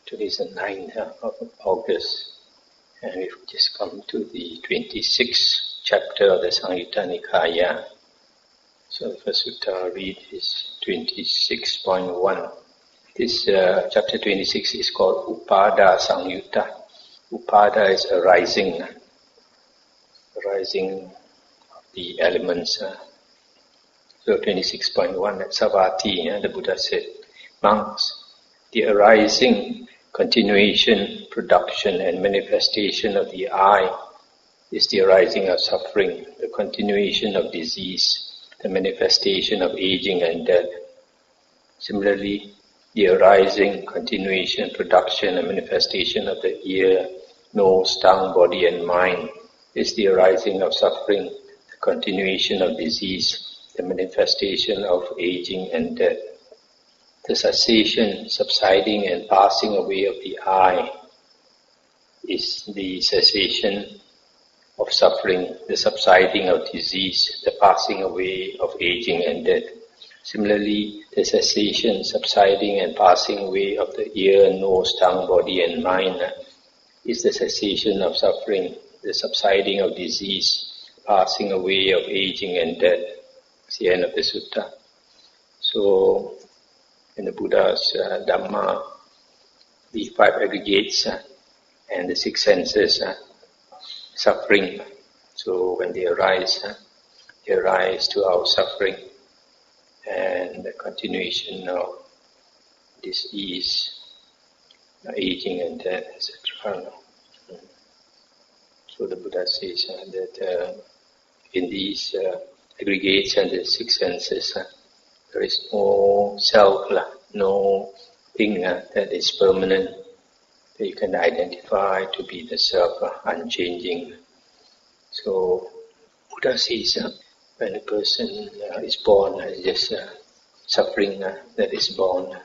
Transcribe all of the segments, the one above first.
Today is the 9th of August, and we've just come to the 26th chapter of the Samyutta Nikaya. So the first sutta I'll read is 26.1. This chapter 26 is called Uppada-samyutta. Uppada is arising of the elements. So 26.1 at Savati, the Buddha said, monks, the arising, continuation, production and manifestation of the I is the arising of suffering, the continuation of disease, the manifestation of aging and death. Similarly, the arising, continuation, production and manifestation of the ear, nose, tongue, body and mind is the arising of suffering, the continuation of disease, the manifestation of aging and death. The cessation, subsiding and passing away of the I is the cessation of suffering, the subsiding of disease, the passing away of aging and death. Similarly, the cessation, subsiding and passing away of the ear, nose, tongue, body and mind is the cessation of suffering, the subsiding of disease, passing away of aging and death. It's the end of the sutta. So, in the Buddha's Dhamma, the 5 aggregates and the 6 senses suffering. So when they arise to our suffering and the continuation of disease, aging and death, etc. So the Buddha says that in these aggregates and the 6 senses, there is no self, no thing that is permanent, that you can identify to be the self, unchanging. So, Buddha says when a person is born, it's just suffering that is born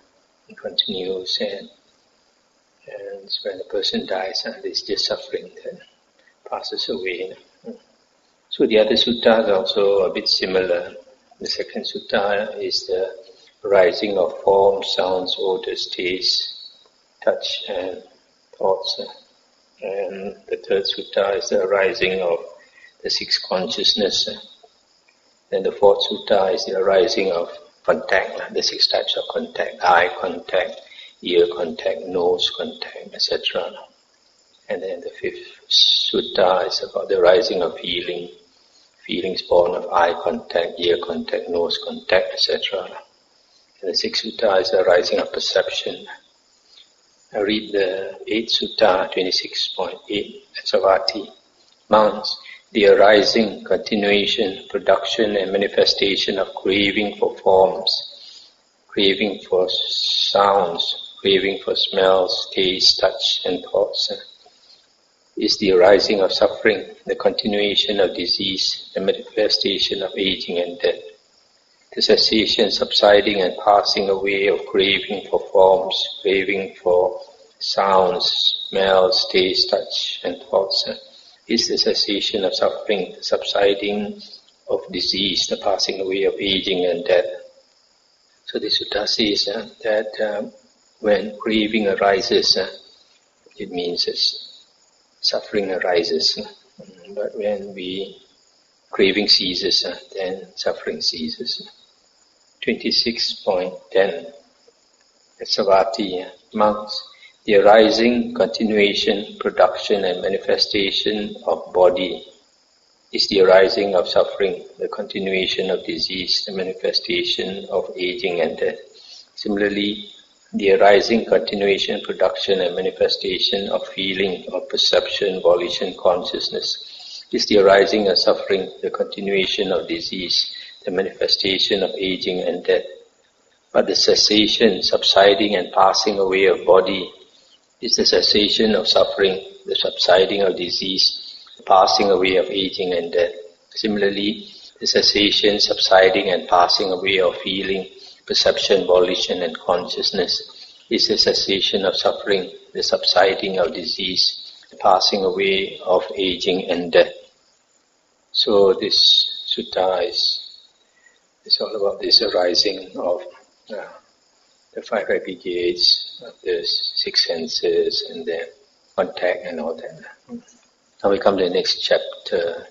and continues, and when a person dies, it's just suffering that passes away. So the other suttas are also a bit similar. The second sutta is the arising of forms, sounds, odors, tastes, touch and thoughts. And the third sutta is the arising of the 6 consciousness. Then the fourth sutta is the arising of contact, the 6 types of contact, eye contact, ear contact, nose contact, etc. And then the 5th sutta is about the arising of feelings born of eye contact, ear contact, nose contact, etc. And the 6th sutta is the arising of perception. I read the 8th sutta, 26.8 at Savati. Monks, the arising, continuation, production and manifestation of craving for forms, craving for sounds, craving for smells, taste, touch and thoughts, is the arising of suffering, the continuation of disease, the manifestation of aging and death. The cessation, subsiding and passing away of craving for forms, craving for sounds, smells, taste, touch and thoughts is the cessation of suffering, the subsiding of disease, the passing away of aging and death. So the sutta says that when craving arises, it means suffering arises. But when craving ceases, then suffering ceases. 26.10 at Savati, monks, the arising, continuation, production and manifestation of body is the arising of suffering, the continuation of disease, the manifestation of aging and death. Similarly, the arising, continuation, production and manifestation of feeling, of perception, volition, consciousness is the arising of suffering, the continuation of disease, the manifestation of aging and death. But the cessation, subsiding and passing away of body is the cessation of suffering, the subsiding of disease, the passing away of aging and death. Similarly, the cessation, subsiding and passing away of feeling, perception, volition and consciousness is the cessation of suffering, the subsiding of disease, the passing away of aging and death. So this sutta is all about this arising of the five aggregates of the six senses and the contact and all that. Now we come to the next chapter,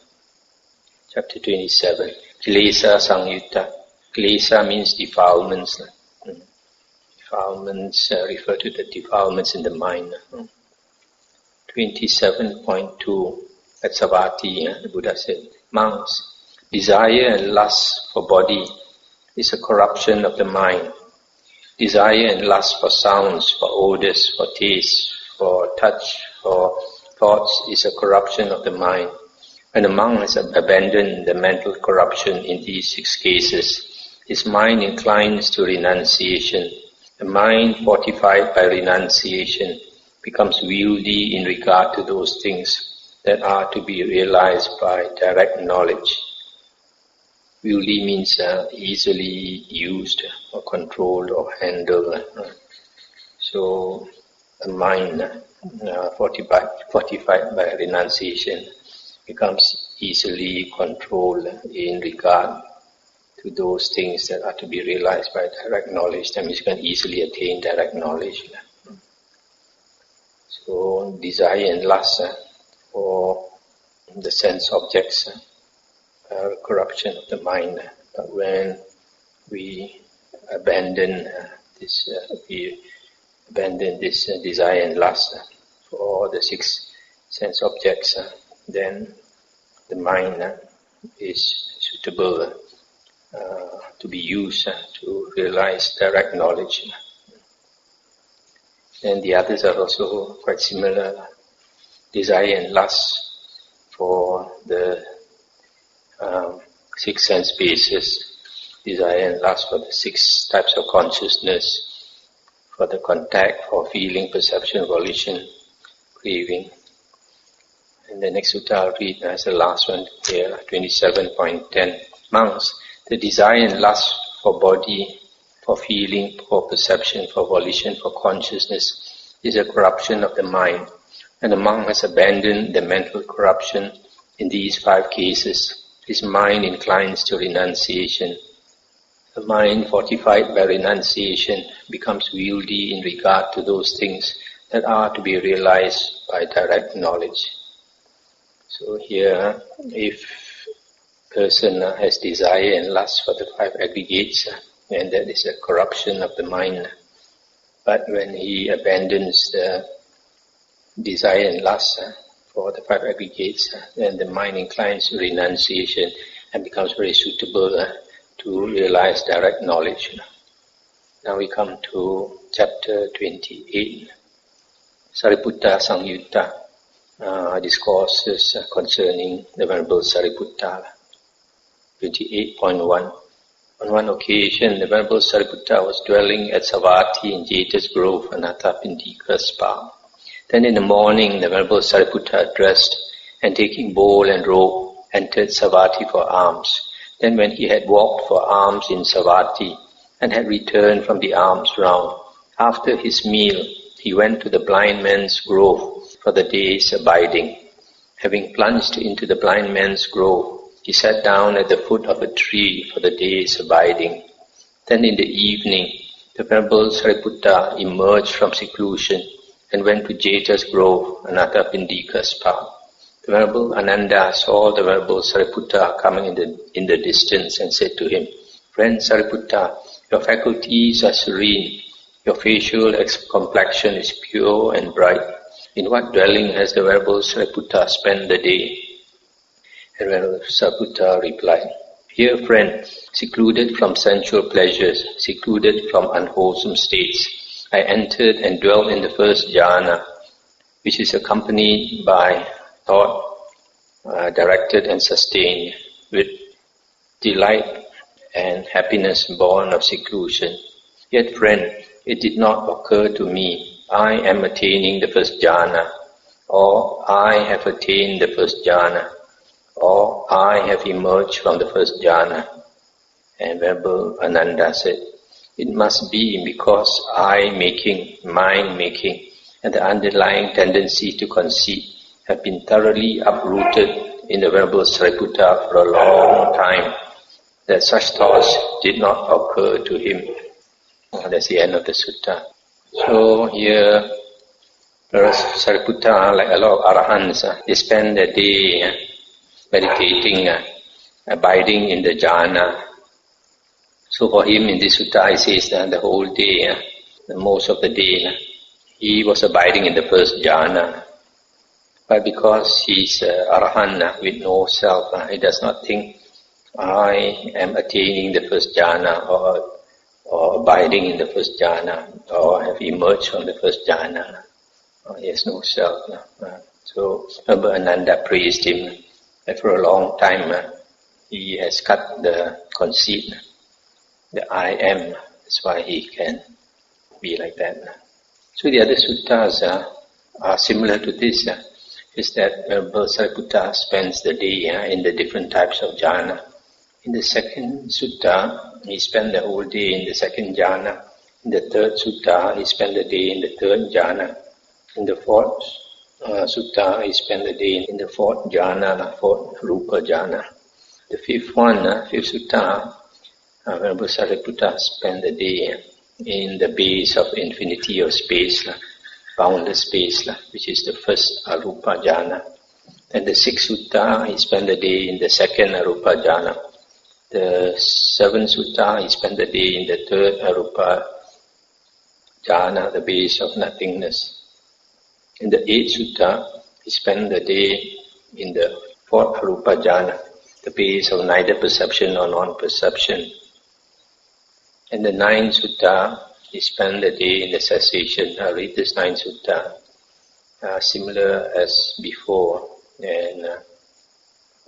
chapter 27. Kilesa-samyutta. Kilesa means defilements. Defilements refer to the defilements in the mind. 27.2 at Savatthi, the Buddha said, monks, desire and lust for body is a corruption of the mind. Desire and lust for sounds, for odors, for taste, for touch, for thoughts is a corruption of the mind. When a monk has abandoned the mental corruption in these six cases, his mind inclines to renunciation. The mind fortified by renunciation becomes wieldy in regard to those things that are to be realized by direct knowledge. Wieldy means easily used or controlled or handled. So the mind fortified by renunciation becomes easily controlled in regard to those things that are to be realized by direct knowledge. That means you can easily attain direct knowledge. So desire and lust for the sense objects are corruption of the mind. But when we abandon this desire and lust for the six sense objects, then the mind is suitable to be used to realize direct knowledge. And the others are also quite similar. Desire and lust for the six sense bases, desire and lust for the six types of consciousness, for the contact, for feeling, perception, volition, craving. And the next sutta I'll read as the last one here, 27.10. Monks, the desire and lust for body, for feeling, for perception, for volition, for consciousness is a corruption of the mind. And the monk has abandoned the mental corruption in these five cases. His mind inclines to renunciation. The mind fortified by renunciation becomes wieldy in regard to those things that are to be realized by direct knowledge. So here, if a person has desire and lust for the five aggregates, and that is a corruption of the mind. But when he abandons the desire and lust for the five aggregates, then the mind inclines to renunciation and becomes very suitable to realize direct knowledge. Now we come to chapter 28, Sariputta-samyutta, discourses concerning the Venerable Sariputta. 28.1. On one occasion, the Venerable Sariputta was dwelling at Savatthi in Jeta's Grove, Anathapindika's park. Then in the morning, the Venerable Sariputta dressed and taking bowl and robe, entered Savatthi for alms. Then when he had walked for alms in Savatthi and had returned from the alms round, after his meal, he went to the blind man's grove for the day's abiding. Having plunged into the blind man's grove, he sat down at the foot of a tree for the day's abiding. Then in the evening, the Venerable Sariputta emerged from seclusion and went to Jeta's Grove, Anathapindika's park. The Venerable Ananda saw the Venerable Sariputta coming in the distance and said to him, "Friend Sariputta, your faculties are serene, your facial complexion is pure and bright. In what dwelling has the Venerable Sariputta spent the day?" And Venerable Sariputta replied, "Here, friend, secluded from sensual pleasures, secluded from unwholesome states, I entered and dwelt in the first jhana, which is accompanied by thought, directed and sustained, with delight and happiness born of seclusion. Yet, friend, it did not occur to me, I am attaining the first jhana, or I have attained the first jhana, or I have emerged from the first jhana." And Venerable Ananda said, "It must be because I-making, mind-making, and the underlying tendency to conceit have been thoroughly uprooted in the Venerable Sariputta for a long time, that such thoughts did not occur to him." That's the end of the sutta. So here, Sariputta, like a lot of arahants, they spend the day meditating, abiding in the jhana. So for him in this sutta, he says that the whole day, most of the day, he was abiding in the first jhana. But because he's arahant with no self, he does not think, I am attaining the first jhana or abiding in the first jhana or have emerged from the first jhana. He has no self. So Ananda praised him that for a long time he has cut the conceit, the I am. That's why he can be like that. So the other suttas are similar to this. Is that Sariputta spends the day in the different types of jhana. In the second sutta, he spent the whole day in the second jhana. In the third sutta, he spent the day in the third jhana. In the fourth sutta, he spent the day in the fourth jhana, fourth rupa jhana. The fifth sutta, Sariputta spent the day in the base of infinity of space, boundless space, which is the first arupa jhana. And the sixth sutta, he spent the day in the second arupa jhana. The seventh sutta, he spent the day in the third arupa jhana, the base of nothingness. In the eighth sutta, he spent the day in the fourth arupa jhana, the base of neither perception nor non-perception. In the ninth sutta, he spent the day in the cessation. I'll read this ninth sutta, similar as before. And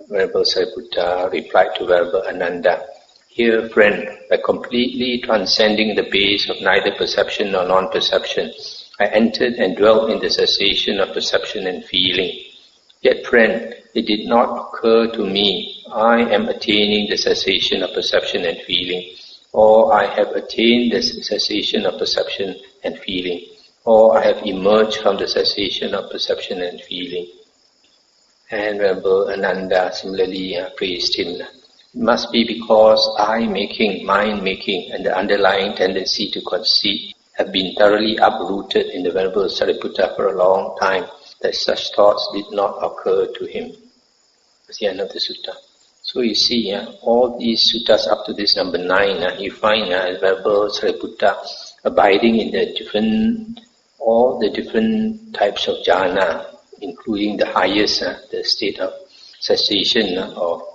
Venerable Sariputta replied to Venerable Ananda, "Here, friend, by completely transcending the base of neither perception nor non-perception, I entered and dwelt in the cessation of perception and feeling. Yet, friend, it did not occur to me, I am attaining the cessation of perception and feeling, or I have attained the cessation of perception and feeling, or I have emerged from the cessation of perception and feeling." And Venerable Ananda similarly praised him. It must be because I-making, mind-making, and the underlying tendency to conceit have been thoroughly uprooted in the Venerable Sariputta for a long time that such thoughts did not occur to him. That's the end of the sutta. So you see, all these suttas up to this number 9, you find Venerable Sariputta abiding in all the different types of jhana, including the highest, the state of cessation of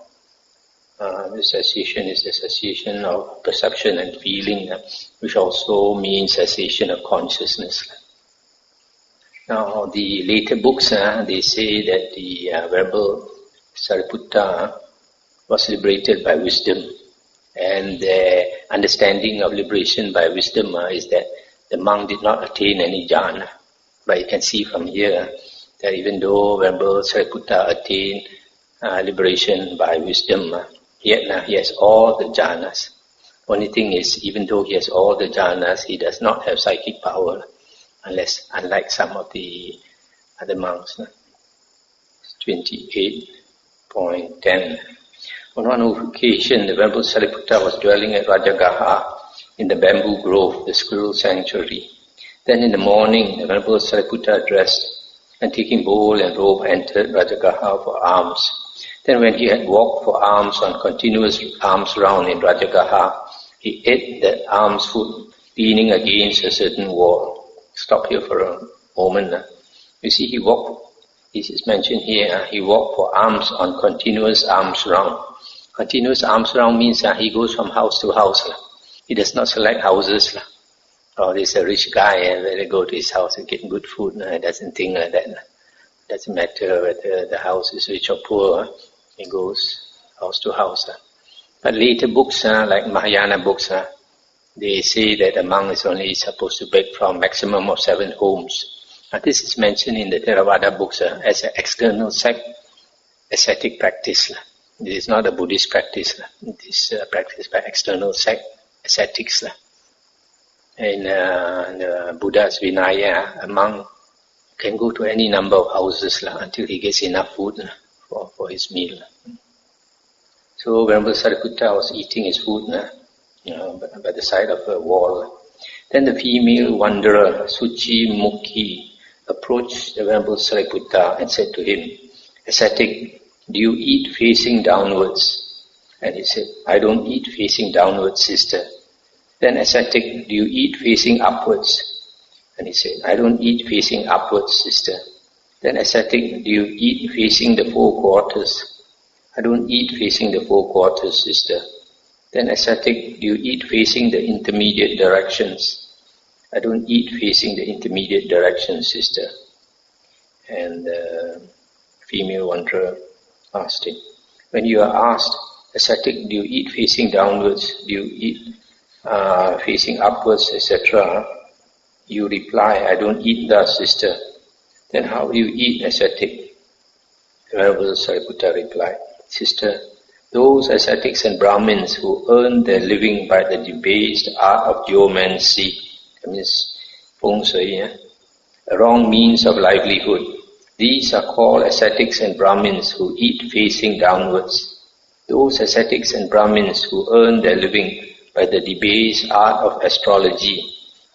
the cessation is the cessation of perception and feeling, which also means cessation of consciousness. Now, the later books, they say that the Venerable Sariputta was liberated by wisdom, and the understanding of liberation by wisdom is that the monk did not attain any jhana. But you can see from here that even though Venerable Sariputta attained liberation by wisdom, yet he has all the jhanas. Only thing is, even though he has all the jhanas, he does not have psychic power, unlike some of the other monks. 28.10. On one occasion, the Venerable Sariputta was dwelling at Rajagaha in the bamboo grove, the squirrel sanctuary. Then in the morning, the Venerable Sariputta dressed and taking bowl and robe entered Rajagaha for alms. Then when he had walked for alms on continuous alms round in Rajagaha, he ate that alms food leaning against a certain wall. Stop here for a moment. You see, this is mentioned here, he walked for alms on continuous alms round. Continuous alms round means he goes from house to house. He does not select houses. Or there's a rich guy and when they go to his house and get good food, he doesn't think like that. Doesn't matter whether the house is rich or poor, he goes house to house. But later books, like Mahayana books, they say that a monk is only supposed to beg from maximum of 7 homes. This is mentioned in the Theravada books as an external sect ascetic practice. It is not a Buddhist practice. It is practiced by external sect ascetics. In the Buddha's Vinaya, a monk can go to any number of houses until he gets enough food for his meal. So Venerable Sariputta was eating his food by the side of a wall. Then the female wanderer, Suchi-mukhi, approached the Venerable Sariputta and said to him, "Ascetic, do you eat facing downwards?" And he said, "I don't eat facing downwards, sister." Then, "Ascetic, do you eat facing upwards?" And he said, "I don't eat facing upwards, sister." Then, "Ascetic, do you eat facing the four quarters?" "I don't eat facing the four quarters, sister." Then, "Ascetic, do you eat facing the intermediate directions?" "I don't eat facing the intermediate directions, sister." And the female wanderer asked him, when you are asked, "Ascetic, do you eat facing downwards? Do you eat facing upwards, etc.?" you reply, "I don't eat thus, sister." "Then how do you eat, ascetic?" The Venerable Sariputta replied, "Sister, those ascetics and Brahmins who earn their living by the debased art of geomancy," that means feng shui, a wrong means of livelihood, these are called ascetics and Brahmins who eat facing downwards. Those ascetics and Brahmins who earn their living by the debased art of astrology,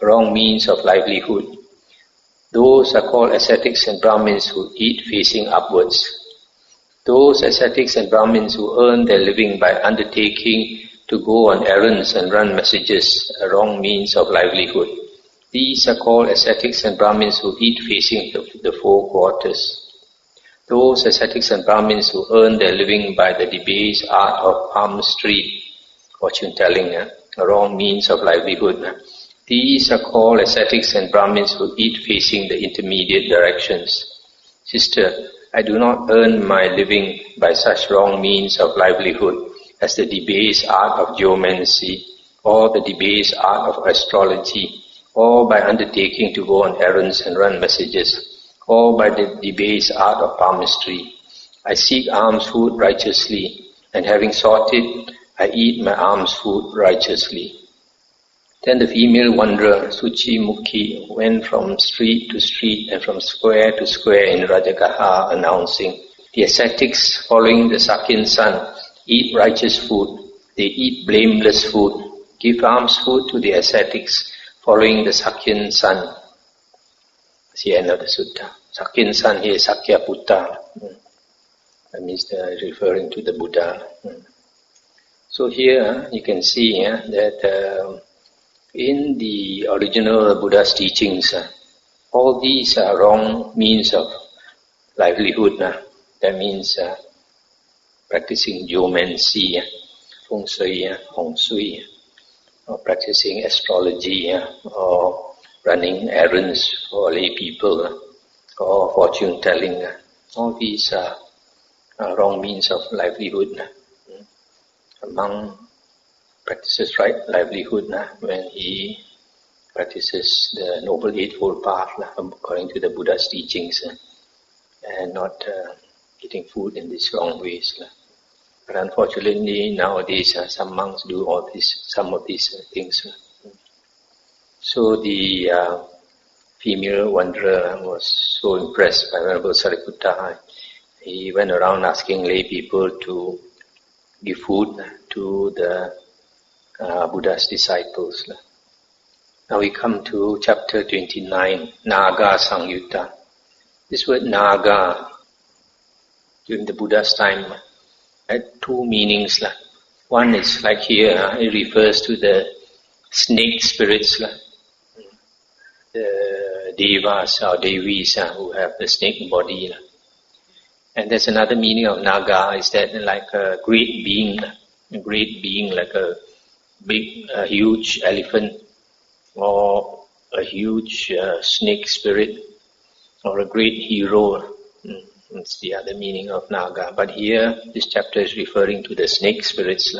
a wrong means of livelihood, those are called ascetics and Brahmins who eat facing upwards. Those ascetics and Brahmins who earn their living by undertaking to go on errands and run messages, a wrong means of livelihood, these are called ascetics and Brahmins who eat facing the four quarters. Those ascetics and Brahmins who earn their living by the debased art of palmistry, fortune telling, a wrong means of livelihood, these are called ascetics and Brahmins who eat facing the intermediate directions. Sister, I do not earn my living by such wrong means of livelihood as the debased art of geomancy, or the debased art of astrology, or by undertaking to go on errands and run messages, or by the debased art of palmistry. I seek alms food righteously, and having sought it, I eat my alms food righteously. Then the female wanderer, Suchi-mukhi, went from street to street and from square to square in Rajagaha, announcing, "The ascetics following the Sakyan sun eat righteous food. They eat blameless food. Give alms food to the ascetics following the Sakyan sun." That's the end of the sutta. Sakyan sun here is Sakyaputta. That means referring to the Buddha. So here you can see that in the original Buddha's teachings, all these are wrong means of livelihood. That means practicing geomancy, feng shui, hong sui, or practicing astrology, or running errands for lay people, or fortune telling. All these are wrong means of livelihood. Among practices right livelihood when he practices the Noble Eightfold Path according to the Buddha's teachings, and not eating food in these wrong ways. But unfortunately nowadays some monks do some of these things. So the female wanderer was so impressed by Venerable Sariputta. He went around asking lay people to give food to the Buddha's disciples. Now we come to chapter 29, Naga-samyutta. This word Naga, during the Buddha's time, had two meanings. One is like here, it refers to the snake spirits, the devas or devis who have the snake body. And there's another meaning of Naga, is that like a great being like a big, huge elephant, or a huge snake spirit, or a great hero. That's the other meaning of Naga. But here, this chapter is referring to the snake spirits.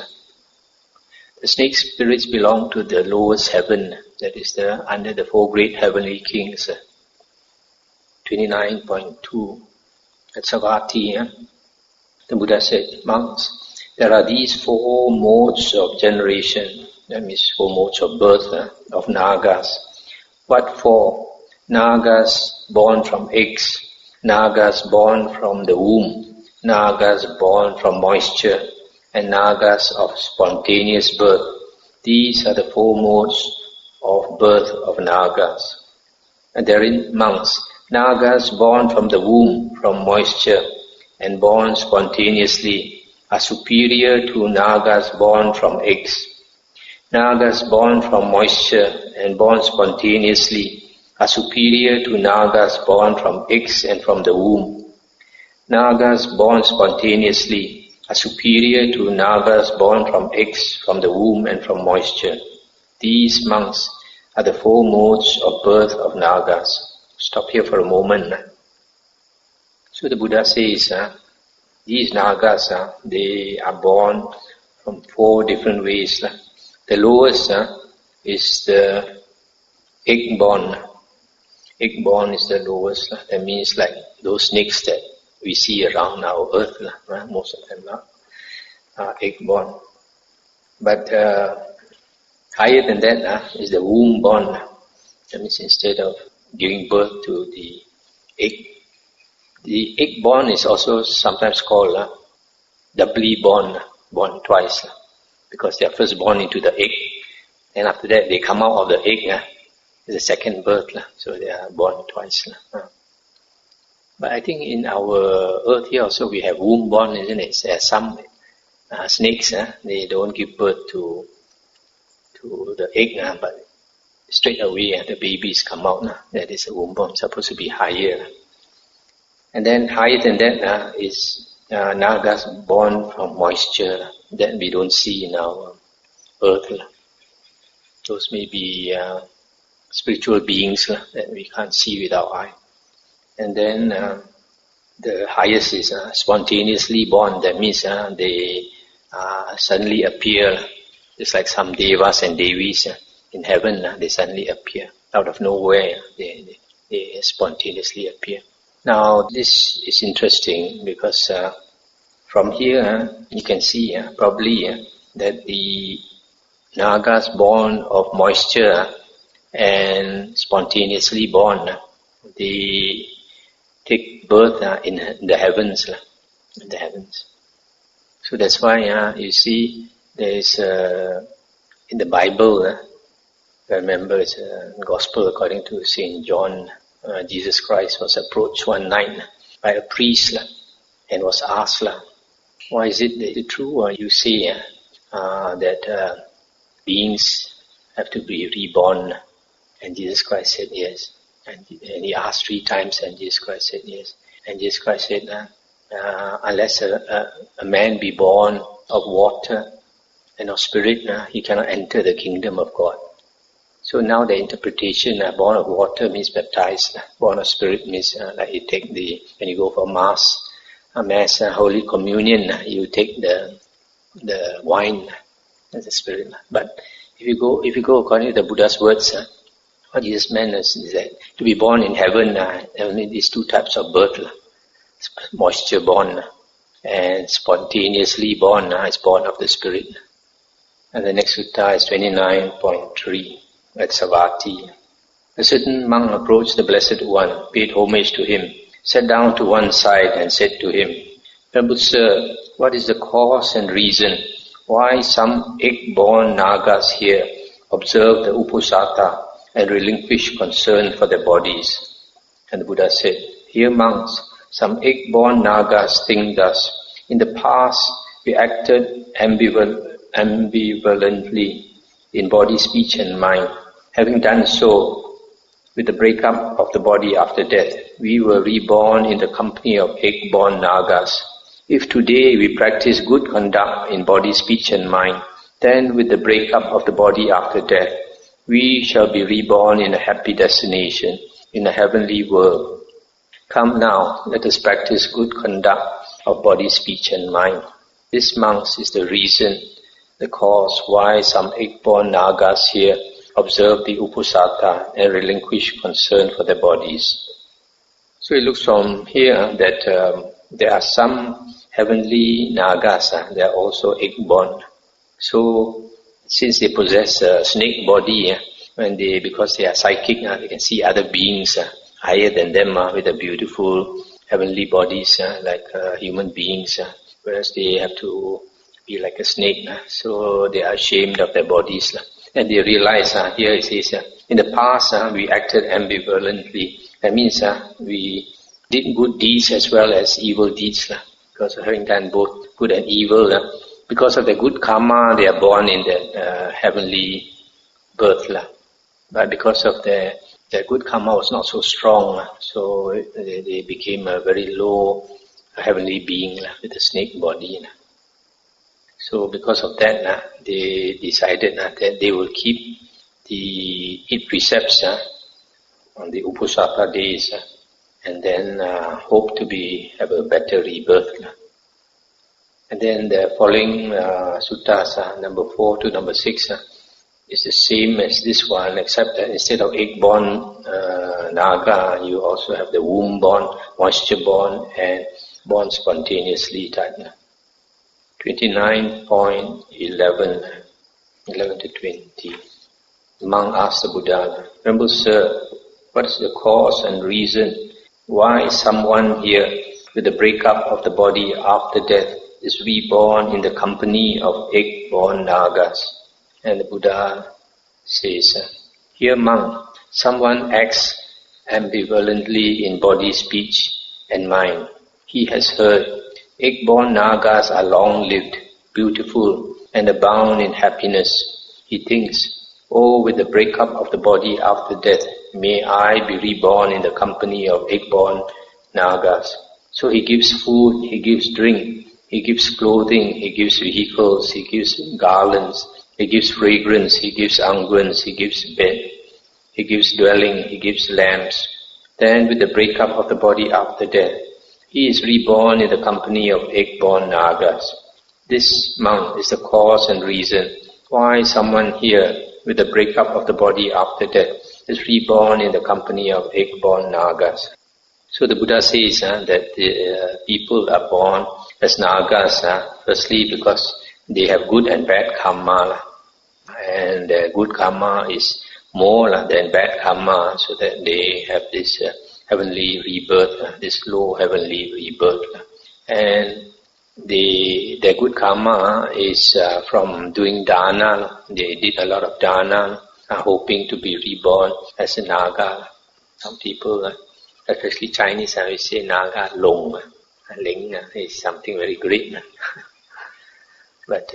The snake spirits belong to the lowest heaven, that is under the four great heavenly kings. 29.2. At Savatthi, the Buddha said, "Monks, there are these four modes of generation," that means four modes of birth, of Nagas. What for? Nagas born from eggs, Nagas born from the womb, Nagas born from moisture, and Nagas of spontaneous birth. These are the four modes of birth of Nagas. And therein monks, Nagas born from the womb, from moisture, and born spontaneously, are superior to Nagas born from eggs. Nagas born from moisture and born spontaneously are superior to Nagas born from eggs and from the womb. Nagas born spontaneously are superior to Nagas born from eggs, from the womb and from moisture. These monks are the four modes of birth of Nagas. Stop here for a moment. So the Buddha says, these Nagas, they are born from four different ways. The lowest is the egg-born. Egg-born is the lowest. That means like those snakes that we see around our earth. Most of them are egg-born. But higher than that is the womb-born. That means instead of giving birth to the egg, the egg-born is also sometimes called doubly born, born twice. Because they are first born into the egg, and after that they come out of the egg. It's a second birth, so they are born twice. But I think in our earth here also we have womb born, isn't it? There are some snakes, they don't give birth to the egg, but straight away the babies come out. That is a womb born, supposed to be higher. And then higher than that is Nagas born from moisture that we don't see in our earth. Those may be spiritual beings that we can't see with our eye. And then the highest is spontaneously born. That means they suddenly appear, just like some devas and devis in heaven. They suddenly appear out of nowhere. They spontaneously appear. Now this is interesting because from here you can see probably that the Nagas born of moisture and spontaneously born, they take birth in the heavens. In the heavens. So that's why you see there is in the Bible, I remember it's a Gospel according to Saint John. Jesus Christ was approached one night by a priest and was asked, why is it true you say that beings have to be reborn? And Jesus Christ said yes. And he asked 3 times and Jesus Christ said yes. And Jesus Christ said, unless a man be born of water and of spirit, he cannot enter the kingdom of God. So now the interpretation, born of water means baptized, born of spirit means like you take when you go for Mass, Holy Communion, you take the wine as the spirit. But if you go according to the Buddha's words, what Jesus meant is that to be born in heaven, only these 2 types of birth, moisture born and spontaneously born is born of the spirit. And the next sutta is 29.3. At Savatthi. A certain monk approached the Blessed One, paid homage to him, sat down to one side and said to him, Venerable Sir, what is the cause and reason why some egg-born Nagas here observe the Uposatha and relinquish concern for their bodies? And the Buddha said, Hear monks, some egg-born Nagas think thus. In the past we acted ambivalently in body, speech and mind. Having done so, with the breakup of the body after death, we were reborn in the company of egg-born Nagas. If today we practice good conduct in body, speech and mind, then with the breakup of the body after death, we shall be reborn in a happy destination, in a heavenly world. Come now, let us practice good conduct of body, speech and mind. This, monks, is the reason, the cause why some egg-born Nagas here observe the Uposatha and relinquish concern for their bodies. So it looks from here that there are some heavenly Nagas, they are also egg-born. So since they possess a snake body, because they are psychic, they can see other beings higher than them with the beautiful heavenly bodies like human beings, whereas they have to be like a snake, so they are ashamed of their bodies. And they realize, here it says, in the past we acted ambivalently. That means we did good deeds as well as evil deeds. Because of having done both good and evil. Because of the good karma, they are born in the heavenly birth. But because of their good karma was not so strong, so they became a very low heavenly being with a snake body. So because of that, they decided that they will keep the 8 precepts on the Uposatha days, and then hope to have a better rebirth. And then the following suttas, number 4 to number 6, is the same as this one, except that instead of egg-born Naga, you also have the womb-born, moisture-born, and born spontaneously type. 29.11, 11 to 20. The monk asked the Buddha, "Venerable Sir, what is the cause and reason why someone here with the breakup of the body after death is reborn in the company of egg-born Nagas?" And the Buddha says, "Here, monk, someone acts ambivalently in body, speech, and mind. He has heard egg-born Nagas are long-lived, beautiful, and abound in happiness. He thinks, oh, with the breakup of the body after death, may I be reborn in the company of egg-born Nagas. So he gives food, he gives drink, he gives clothing, he gives vehicles, he gives garlands, he gives fragrance, he gives unguents, he gives bed, he gives dwelling, he gives lamps. Then with the breakup of the body after death, he is reborn in the company of egg-born Nagas. This, monk, is the cause and reason why someone here with the breakup of the body after death is reborn in the company of egg-born Nagas." So the Buddha says that the people are born as Nagas, firstly because they have good and bad karma, and good karma is more than bad karma, so that they have this heavenly rebirth, this low heavenly rebirth. And their good karma is from doing dana. They did a lot of dana, hoping to be reborn as a Naga. Some people, especially Chinese, we say Naga long. Ling is something very great. But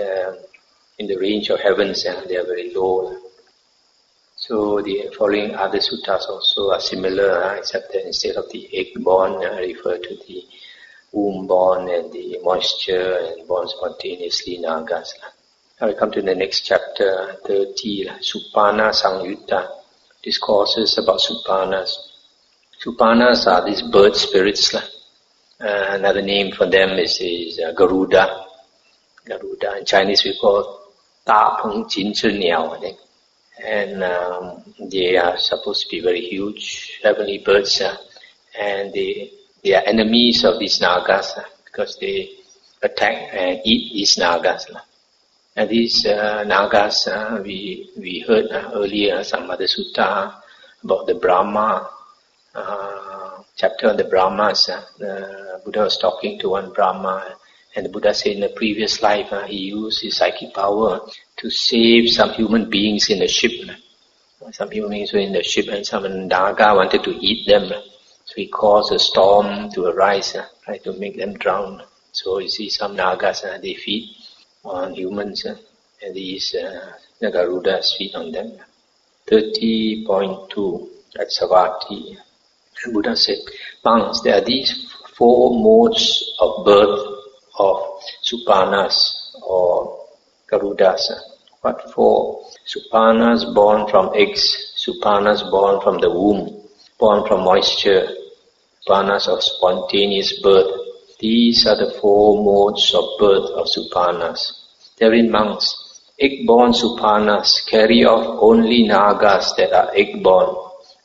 in the range of heavens, they are very low. So the following other suttas also are similar, except that instead of the egg-born, refer to the womb-born and the moisture and born spontaneously Nagas. Now we come to the next chapter, 30, Supanna-samyutta. Discourses about Supannas. Supannas are these bird spirits. Another name for them is Garuda. Garuda. In Chinese we call Da Peng Jin Zhi Niao, I think. And they are supposed to be very huge heavenly birds, and they are enemies of these Nagas because they attack and eat these Nagas. And these Nagas, we heard earlier some other sutta about the Brahma, chapter on the Brahmas. The Buddha was talking to one Brahma, and the Buddha said in a previous life he used his psychic power to save some human beings in the ship. Some human beings were in the ship and some Naga wanted to eat them. So he caused a storm to arise, try to make them drown. So you see some Nagas, they feed on humans, and these the Garudas feed on them. 30.2 at Savatthi. The Buddha said, monks, there are these 4 modes of birth of Supannas or Garudas. What 4? Supannas born from eggs, Supannas born from the womb, born from moisture, Supannas of spontaneous birth. These are the 4 modes of birth of Supannas. Therein, monks, egg-born Supannas carry off only Nagas that are egg-born,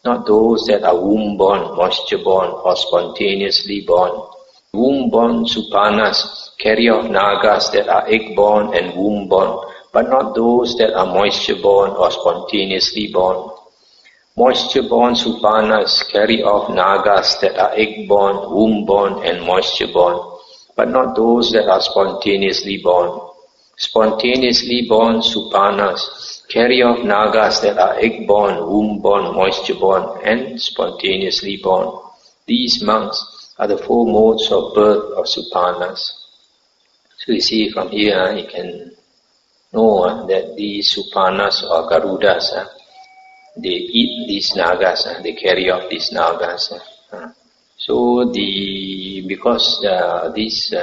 not those that are womb-born, moisture-born, or spontaneously born. Womb-born Supannas carry off Nagas that are egg-born and womb-born, but not those that are moisture-born or spontaneously born. Moisture-born Supannas carry off Nagas that are egg-born, womb-born, and moisture-born, but not those that are spontaneously born. Spontaneously born Supannas carry off Nagas that are egg-born, womb-born, moisture-born, and spontaneously born. These monks are the four modes of birth of Supannas. So you see from here, you can know that these Supannas or Garudas, they eat these Nagas, they carry off these Nagas. So because these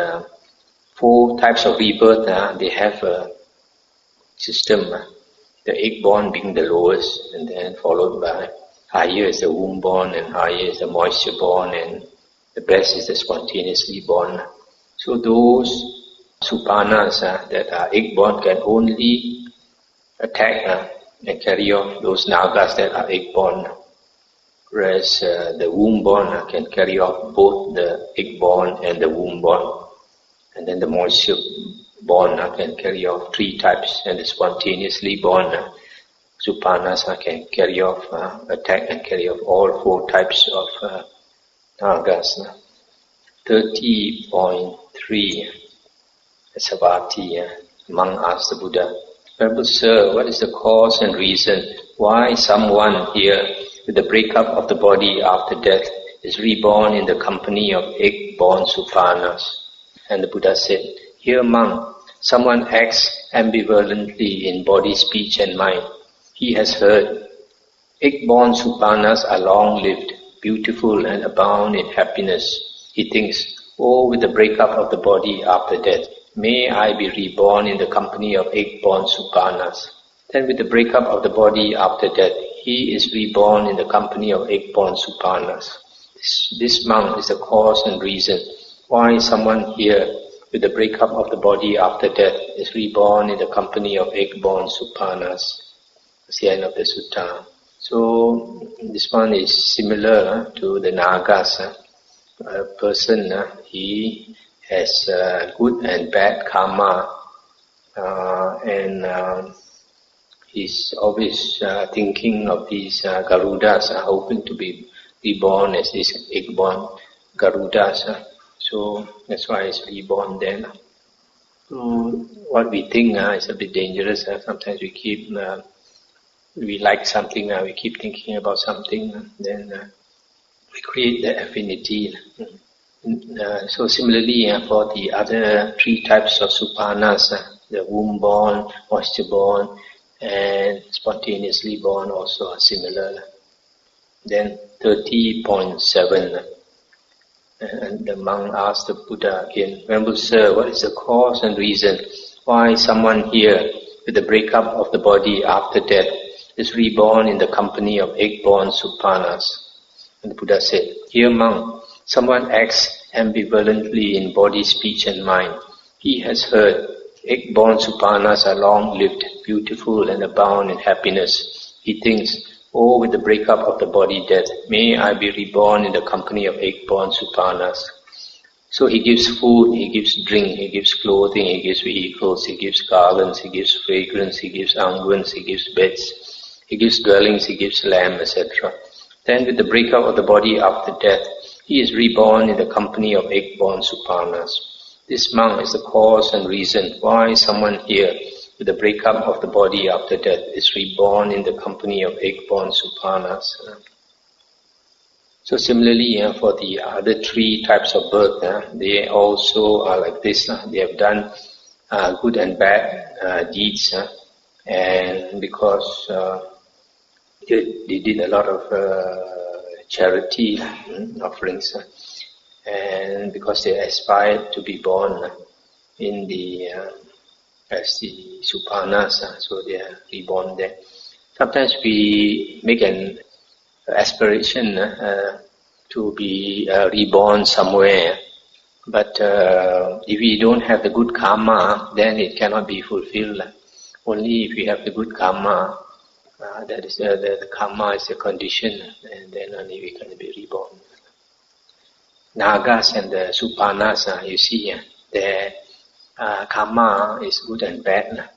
four types of rebirth, they have a system. The egg-born being the lowest, and then followed by higher is the womb-born, and higher is the moisture-born, and the best is the spontaneously born. So those Supannas that are egg-born can only attack and carry off those Nagas that are egg-born, whereas the womb-born can carry off both the egg-born and the womb-born, and then the moisture-born can carry off three types, and the spontaneously born Supannas can carry off, attack and carry off all four types of Nagas. 30.3 Savati, monk asked the Buddha, Venerable Sir, what is the cause and reason why someone here with the breakup of the body after death is reborn in the company of egg-born Supannas? And the Buddha said, Here monk, someone acts ambivalently in body, speech and mind. He has heard, egg-born Supannas are long-lived, beautiful and abound in happiness. He thinks, oh, with the breakup of the body after death, may I be reborn in the company of egg-born Supannas. Then with the breakup of the body after death, he is reborn in the company of egg-born Supannas. This monk is the cause and reason why someone here with the breakup of the body after death is reborn in the company of egg-born Supannas. That's the end of the sutta. So this one is similar to the Nagas. A person, he has good and bad karma, and he's always thinking of these Garudas, hoping to be reborn as this egg-born Garudas. So that's why he's reborn then. So what we think is a bit dangerous. Sometimes we like something, we keep thinking about something, then we create the affinity. So similarly, for the other three types of Supannas, the womb-born, moisture-born, and spontaneously born also are similar. Then 30.7, and the monk asked the Buddha again, Venerable Sir, what is the cause and reason why someone here with the breakup of the body after death is reborn in the company of egg-born Supannas? And the Buddha said, Here monk, someone acts ambivalently in body, speech and mind. He has heard, egg-born Supannas are long-lived, beautiful and abound in happiness. He thinks, oh, with the breakup of the body death, may I be reborn in the company of egg-born Supannas. So he gives food, he gives drink, he gives clothing, he gives vehicles, he gives garlands, he gives fragrance, he gives unguents, he gives beds, he gives dwellings, he gives lamb, etc. Then with the breakup of the body after death, he is reborn in the company of egg-born Supannas. This monk is the cause and reason why someone here with the breakup of the body after death is reborn in the company of egg-born Supannas. So similarly, for the other three types of birth, they also are like this. They have done good and bad deeds, and because they did a lot of charity offerings, and because they aspired to be born in the as the Supannas, so they are reborn there. Sometimes we make an aspiration to be reborn somewhere, but if we don't have the good karma, then it cannot be fulfilled. Only if we have the good karma, that is the karma is the condition, and then only we can be reborn. Nagas and the Supannas, you see, their karma is good and bad.